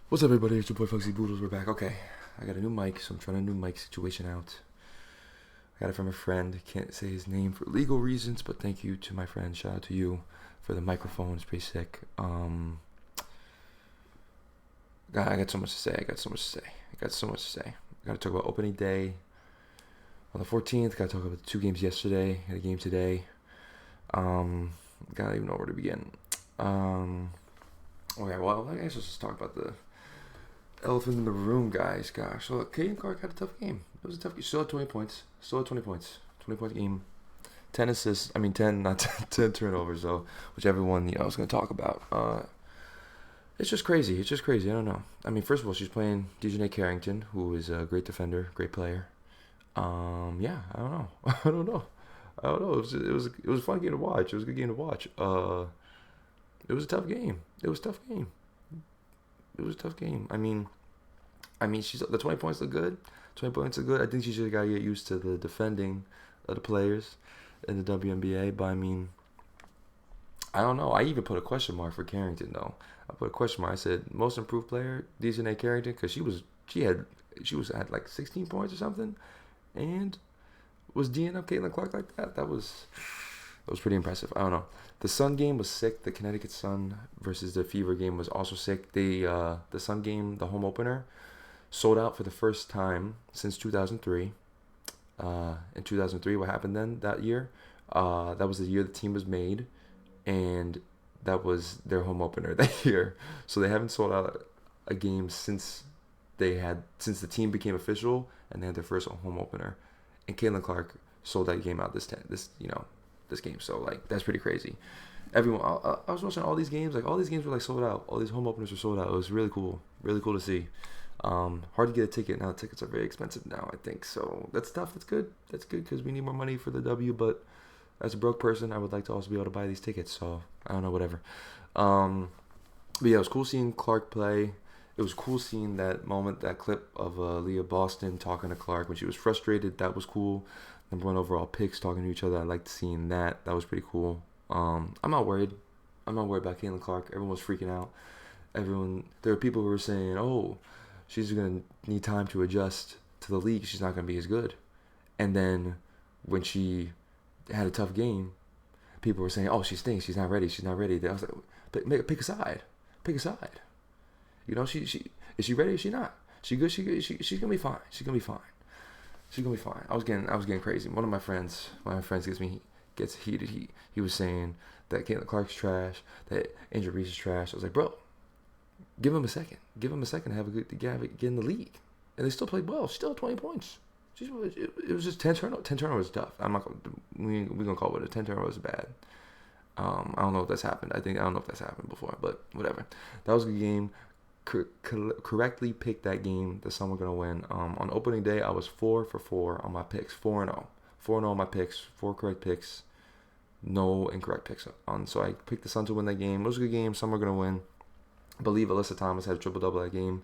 What's up, everybody? It's your boy Fugzy Boodles. We're back. Okay, I got a new mic, so I'm trying a new mic situation out. I got it from a friend. Can't say his name for legal reasons, but thank you to my friend. Shout out to you for the microphone. It's pretty sick. God, I got so much to say. I got so much to say. I got to talk about opening day on the 14th. Got to talk about the two games yesterday. Had a game today. Gotta even know where to begin. Okay, well, I guess let's just talk about the elephant in the room, guys. Gosh, so Caitlin Clark had a tough game. It was a tough game. Still had 20 points. 20-point game. 10 assists. I mean, 10, not 10 turnovers, though. Whichever one, I was going to talk about. It's just crazy. I don't know. I mean, first of all, she's playing Dejanay Carrington, who is a great defender, great player. Yeah, I don't know. I don't know. It was a fun game to watch. It was a good game to watch. It was a tough game. I mean, she's the 20 points look good. 20 points look good. I think she just gotta get used to the defending of the players in the WNBA. But I mean, I don't know. I even put a question mark for Carrington though. I put a question mark. I said most improved player, Dejanay Carrington, because she was at like 16 points or something, and was D'ing up Caitlin Clark like that. That was pretty impressive. I don't know. The Sun game was sick. The Connecticut Sun versus the Fever game was also sick. The Sun game, the home opener, sold out for the first time since 2003. In 2003, what happened then that year? That was the year the team was made, and that was their home opener that year. So they haven't sold out a game since the team became official and they had their first home opener. And Caitlin Clark sold that game out this game. So like that's pretty crazy. Everyone, I was watching all these games. Like all these games were like sold out. All these home openers were sold out. It was really cool to see. Hard to get a ticket now. Tickets are very expensive now, I think. So that's tough. That's good because we need more money for the W. But as a broke person, I would like to also be able to buy these tickets. So I don't know, whatever. But yeah, it was cool seeing Clark play. It was cool seeing that moment, that clip of Leah Boston talking to Clark when she was frustrated. That was cool. Number one overall picks talking to each other. I liked seeing that. That was pretty cool. I'm not worried. I'm not worried about Caitlin Clark. Everyone was freaking out. There were people who were saying, "Oh, she's gonna need time to adjust to the league. She's not gonna be as good." And then when she had a tough game, people were saying, "Oh, she stinks. She's not ready. She's not ready." I was like, "Pick a side. Pick a side." She is she ready? Is she not? She good? She's gonna be fine. She's gonna be fine. I was getting crazy. One of my friends gets heated. He was saying that Caitlin Clark's trash, that Angel Reese is trash. I was like, bro, give him a second. Give him a second to get in the league, and they still played well. Still 20 points. It was just 10 turnovers. 10 turnovers tough. I'm not gonna we gonna call it a 10 turnovers bad. I don't know if that's happened. I don't know if that's happened before, but whatever. That was a good game. Correctly picked that game. The Sun were gonna win. On opening day, I was 4 for 4 on my picks. 4-0. 4-0 on my picks. 4 correct picks. No incorrect picks. So I picked the Sun to win that game. It was a good game. Sun were gonna win. I believe Alyssa Thomas had a triple double that game.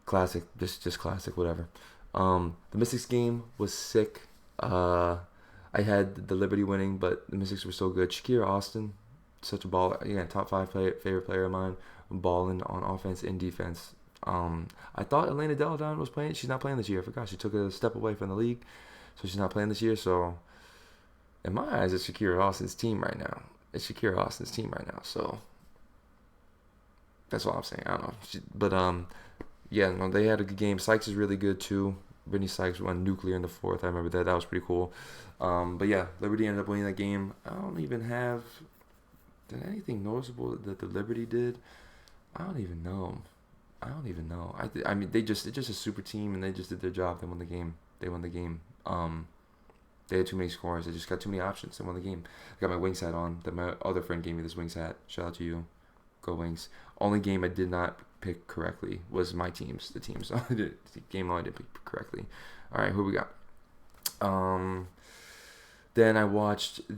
Classic. Just classic. Whatever. The Mystics game was sick. I had the Liberty winning, but the Mystics were so good. Shakira Austin, such a baller. Again, top 5 favorite player of mine. Balling on offense and defense. I thought Elena Deladon was playing. She's not playing this year. I forgot. She took a step away from the league, so she's not playing this year. So, in my eyes, it's Shakira Austin's team right now. So that's all I'm saying. I don't know. Yeah, no, they had a good game. Sykes is really good too. Brittany Sykes won nuclear in the fourth. I remember that. That was pretty cool. But yeah, Liberty ended up winning that game. I don't even have. Did anything noticeable that the Liberty did? I don't even know. I mean, it's just a super team, and they just did their job. They won the game. They had too many scores. They just got too many options. They won the game. I got my Wings hat on. My other friend gave me this Wings hat. Shout out to you. Go Wings. Only game I did not pick correctly was my teams. The teams. The game I didn't pick correctly. All right, who we got? Then I watched what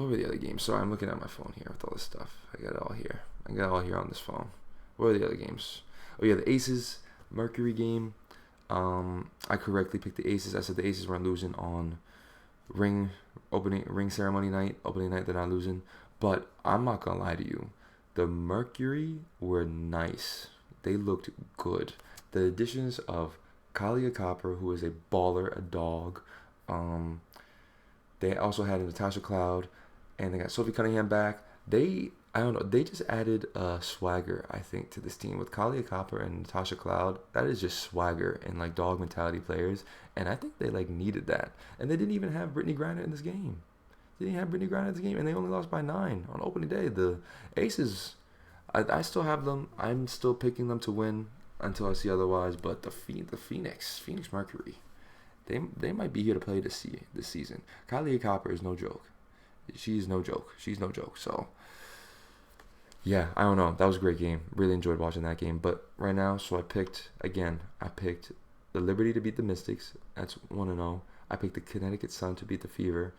were the other games? Sorry, I'm looking at my phone here with all this stuff. I got it all here on this phone. What are the other games? Oh yeah, the Aces Mercury game. I correctly picked the Aces. I said the Aces weren't losing on ring ceremony night. Opening night, they're not losing. But I'm not gonna lie to you, the Mercury were nice. they looked good. The additions of Kalia Copper, who is a baller, a dog. They also had Natasha Cloud, and they got Sophie Cunningham back. I don't know, they just added swagger, I think, to this team with Kalia Copper and Natasha Cloud. That is just swagger and like dog mentality players, and I think they like needed that. And they didn't even have Brittany Griner in this game. They didn't have Brittany Griner in this game, and they only lost by 9 on opening day. The Aces, I still have them. I'm still picking them to win until I see otherwise. But the Phoenix Mercury, they might be here to play this season. Kylie Copper is no joke. She's no joke. So, yeah, I don't know. That was a great game. Really enjoyed watching that game. But right now, so I picked the Liberty to beat the Mystics. That's 1-0. I picked the Connecticut Sun to beat the Fever.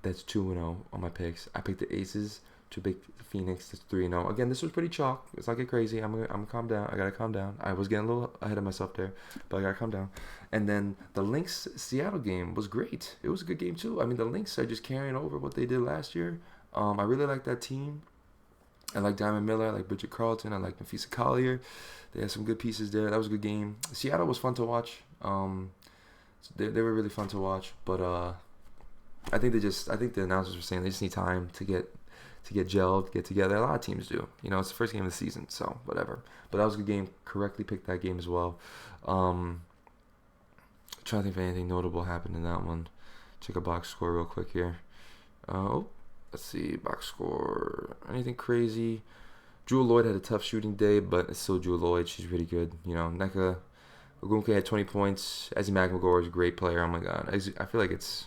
That's 2-0 on my picks. I picked the Aces to beat the Phoenix. That's 3-0. Again, this was pretty chalk. Let's not get crazy. I'm gonna calm down. I gotta calm down. I was getting a little ahead of myself there, but I gotta calm down. And then the Lynx Seattle game was great. It was a good game too. I mean, the Lynx are just carrying over what they did last year. I really like that team. I like Diamond Miller. I like Bridget Carlton. I like Nafisa Collier. They had some good pieces there. That was a good game. Seattle was fun to watch. They were really fun to watch, but I think the announcers were saying they just need time to get gelled, get together. A lot of teams do. You know, it's the first game of the season, so whatever. But that was a good game. Correctly picked that game as well. Trying to think if anything notable happened in that one. Check a box score real quick here. Let's see, box score. Anything crazy? Jewel Lloyd had a tough shooting day, but it's still Jewel Lloyd. She's really good. You know, Nneka Ogwumke had 20 points. Ezzie McMagor is a great player. Oh my God, I feel like it's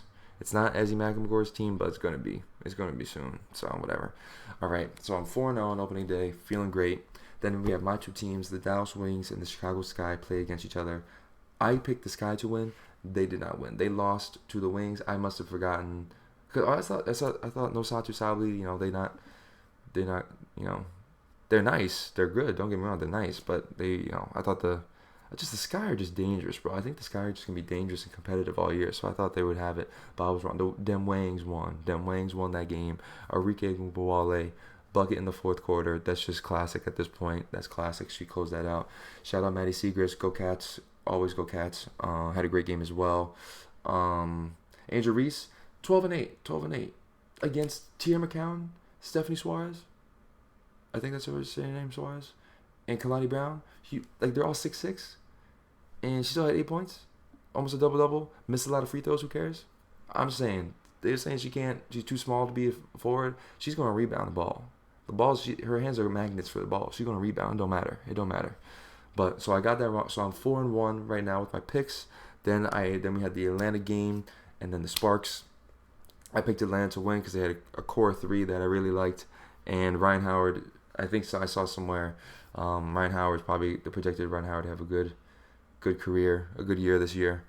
not Ezzie McMagor's team, but it's gonna be. It's gonna be soon. So whatever. All right. So I'm 4-0 on opening day, feeling great. Then we have my two teams, the Dallas Wings and the Chicago Sky, play against each other. I picked the Sky to win. They did not win. They lost to the Wings. I must have forgotten. Cause I thought no Satou Sabally. You know, they're not. You know, they're nice. They're good. Don't get me wrong. They're nice, but I thought the Sky are just dangerous, bro. I think the Sky are just gonna be dangerous and competitive all year. So I thought they would have it, but I was wrong. Dem Wangs won. Dem Wangs won that game. Arike Ngwale bucket in the fourth quarter. That's just classic at this point. That's classic. She closed that out. Shout out Maddie Segrist. Go Cats. Always go Cats. Had a great game as well. Angel Reese, 12-8 against Tia McCown, Stephanie Suarez. I think that's her saying name, Suarez, and Kalani Brown. They're all 6'6", and she still had 8 points, almost a double-double. Missed a lot of free throws. Who cares? I'm saying they're saying she can't. She's too small to be a forward. She's gonna rebound the ball. Her hands are magnets for the ball. She's gonna rebound. It don't matter. But so I got that wrong. So I'm 4-1 right now with my picks. Then we had the Atlanta game, and then the Sparks. I picked Atlanta to win because they had a core three that I really liked, and Ryan Howard. I think so. I saw somewhere Ryan Howard's probably the projected Ryan Howard to have a good career, a good year this year.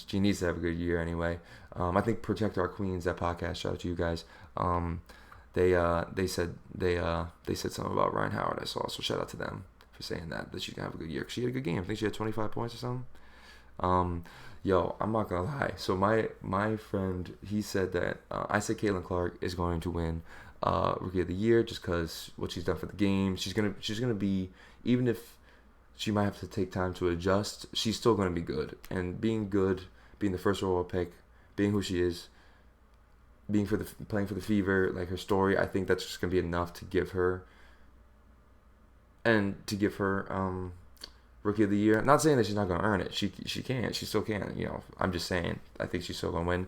She needs to have a good year anyway. I think Protect Our Queens, that podcast. Shout out to you guys. They said something about Ryan Howard. I saw, so shout out to them for saying that she's gonna have a good year. She had a good game. I think she had 25 points or something. Yo, I'm not gonna lie. So my friend, he said that I said Caitlin Clark is going to win Rookie of the Year just because what she's done for the game. She's gonna be, even if she might have to take time to adjust, she's still gonna be good. And being good, being the first overall pick, being who she is, playing for the Fever, like her story, I think that's just gonna be enough to give her Rookie of the Year. Not saying that she's not gonna earn it. She can. She still can. You know, I'm just saying I think she's still gonna win.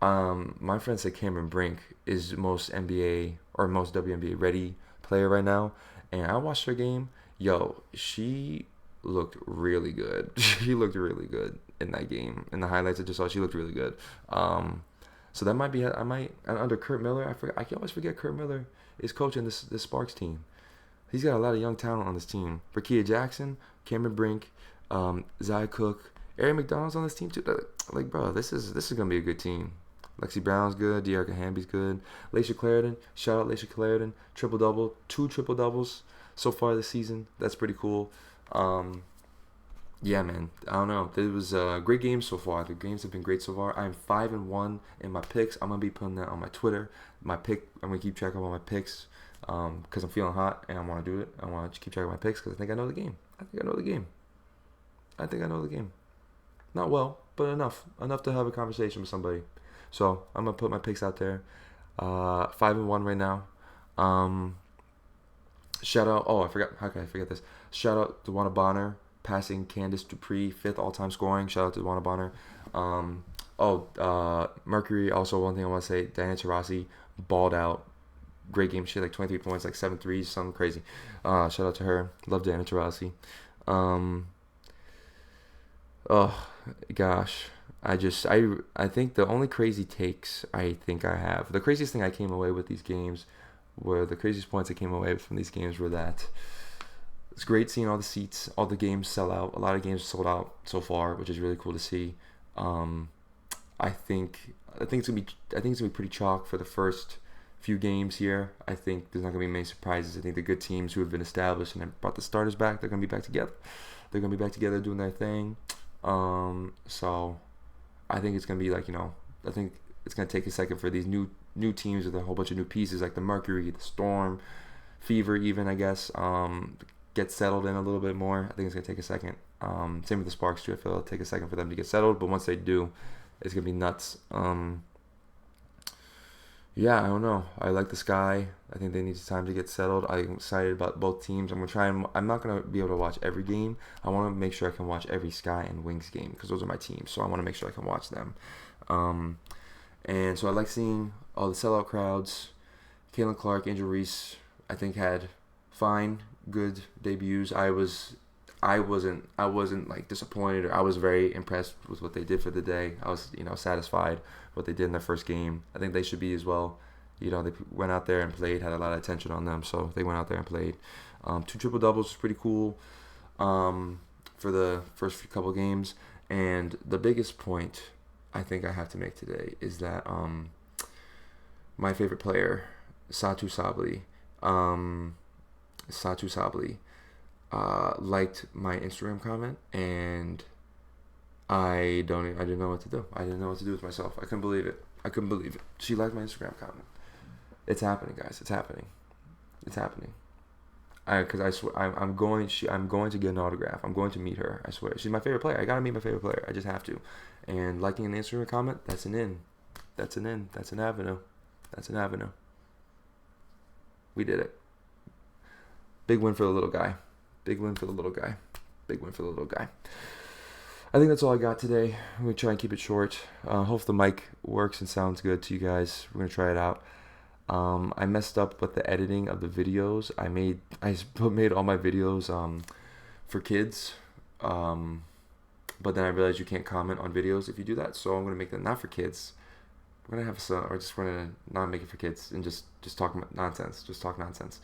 My friend said Cameron Brink is most NBA or most WNBA ready player right now, and I watched her game. Yo, she looked really good. She looked really good in that game. In the highlights I just saw, she looked really good. So that might be. Under Kurt Miller. I can always forget Kurt Miller is coaching this Sparks team. He's got a lot of young talent on this team. Rakia Jackson, Cameron Brink, Zai Cook, Ari McDonald's on this team too. Like, bro, this is gonna be a good team. Lexi Brown's good. De'Arica Hamby's good. Laisha Clarendon. Shout out Laisha Clarendon. Triple-double. 2 triple-doubles so far this season. That's pretty cool. Yeah, man. I don't know. It was a great game so far. The games have been great so far. I'm 5-1 in my picks. I'm going to be putting that on my Twitter. I'm going to keep track of all my picks. because I'm feeling hot and I want to do it. I want to keep track of my picks because I think I know the game. I think I know the game. I think I know the game. Not well, but enough to have a conversation with somebody. So I'm gonna put my picks out there. 5-1 right now. Shout out. Oh, I forgot. How can I forget this? Shout out to Juana Bonner passing Candice Dupree, 5th all-time scoring. Shout out to Juana Bonner. Mercury. Also, one thing I want to say: Diana Taurasi balled out. Great game. She had like 23 points, like 7 threes, something crazy. Shout out to her. Love Diana Taurasi. Oh gosh, I think the only crazy takes I think I have, the craziest thing I came away with these games, were the craziest points I came away from these games were that it's great seeing all the seats, all the games sell out. A lot of games sold out so far, which is really cool to see. I think it's gonna be pretty chalk for the first few games here. I think there's not gonna be many surprises. I think the good teams who have been established and have brought the starters back, they're gonna be back together. They're gonna be back together doing their thing. So I think it's gonna be like, I think it's gonna take a second for these new teams with a whole bunch of new pieces like the Mercury, the Storm, Fever, even I guess, get settled in a little bit more. I think it's gonna take a second. Same with the Sparks too. I feel it'll take a second for them to get settled, but once they do, it's gonna be nuts. Yeah, I don't know. I like the Sky. I think they need time to get settled. I'm excited about both teams. I'm not gonna be able to watch every game. I want to make sure I can watch every Sky and Wings game because those are my teams. So I want to make sure I can watch them. And so I like seeing all the sellout crowds. Caitlin Clark, Angel Reese, I think had fine, good debuts. I wasn't like disappointed, or I was very impressed with what they did for the day. I was satisfied with what they did in their first game. I think they should be as well. They went out there and played, had a lot of attention on them, so they went out there and played. 2 triple doubles was pretty cool for the first couple of games. And the biggest point I think I have to make today is that my favorite player, Satou Sabally, liked my Instagram comment, and I didn't know what to do. I didn't know what to do with myself. I couldn't believe it. She liked my Instagram comment. It's happening, guys. It's happening. Because I swear, I'm going to get an autograph. I'm going to meet her. I swear, she's my favorite player. I gotta meet my favorite player. I just have to. And liking an Instagram comment, that's an in. That's an avenue. We did it. Big win for the little guy. I think that's all I got today. I'm going to try and keep it short. Hope the mic works and sounds good to you guys. We're going to try it out. I messed up with the editing of the videos. I made all my videos for kids. But then I realized you can't comment on videos if you do that. So I'm going to make them not for kids. We're going to have some, or just going to not make it for kids and just talk nonsense. Just talk nonsense.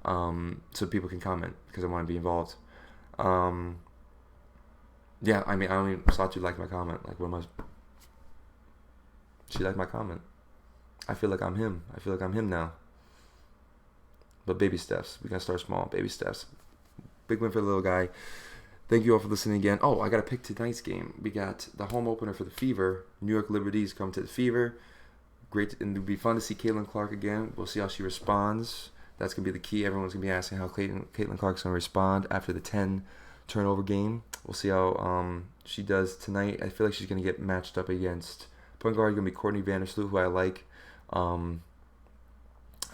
So people can comment because I want to be involved. Yeah, I don't even Satou liked my comment. Like, she liked my comment. I feel like I'm him. Now. But baby steps. We gotta start small. Baby steps. Big win for the little guy. Thank you all for listening again. Oh, I gotta pick tonight's game. We got the home opener for the Fever. New York Liberties come to the Fever. Great, and it'll be fun to see Caitlin Clark again. We'll see how she responds. That's gonna be the key. Everyone's gonna be asking how Caitlin Clark's gonna respond after the 10 turnover game. We'll see how she does tonight. I feel like she's gonna get matched up against point guard. Gonna be Courtney Vandersloot, who I like. I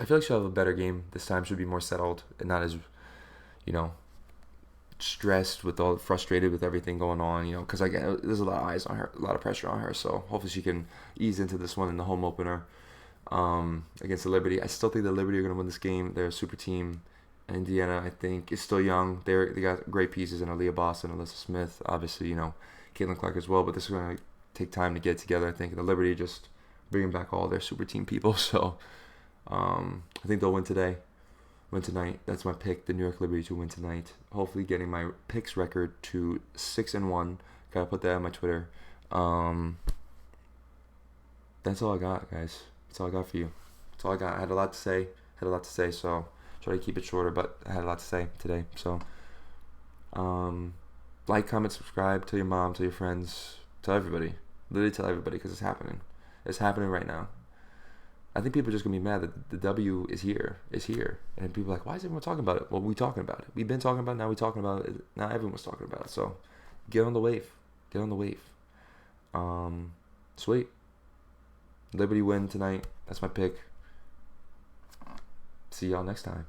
feel like she'll have a better game this time. She'll be more settled and not as, stressed frustrated with everything going on. Because there's a lot of eyes on her, a lot of pressure on her. So hopefully she can ease into this one in the home opener against the Liberty. I still think the Liberty are gonna win this game. They're a super team. Indiana, I think, is still young. They got great pieces in Aaliyah Boston, Alyssa Smith, obviously, Caitlin Clark as well. But this is going to take time to get together, I think. And the Liberty just bringing back all their super team people. So I think they'll win tonight. That's my pick, the New York Liberty to win tonight. Hopefully getting my picks record to 6-1. Got to put that on my Twitter. That's all I got, guys. That's all I got for you. That's all I got. I had a lot to say, so try to keep it shorter, but I had a lot to say today. So, like, comment, subscribe, tell your mom, tell your friends, tell everybody. Literally tell everybody because it's happening. It's happening right now. I think people are just gonna be mad that the W is here. It's here, and people are like, why is everyone talking about it? Well, we talking about it. We've been talking about it. Now we talking about it. Now everyone's talking about it. So get on the wave. Get on the wave. Sweet. Liberty win tonight. That's my pick. See y'all next time.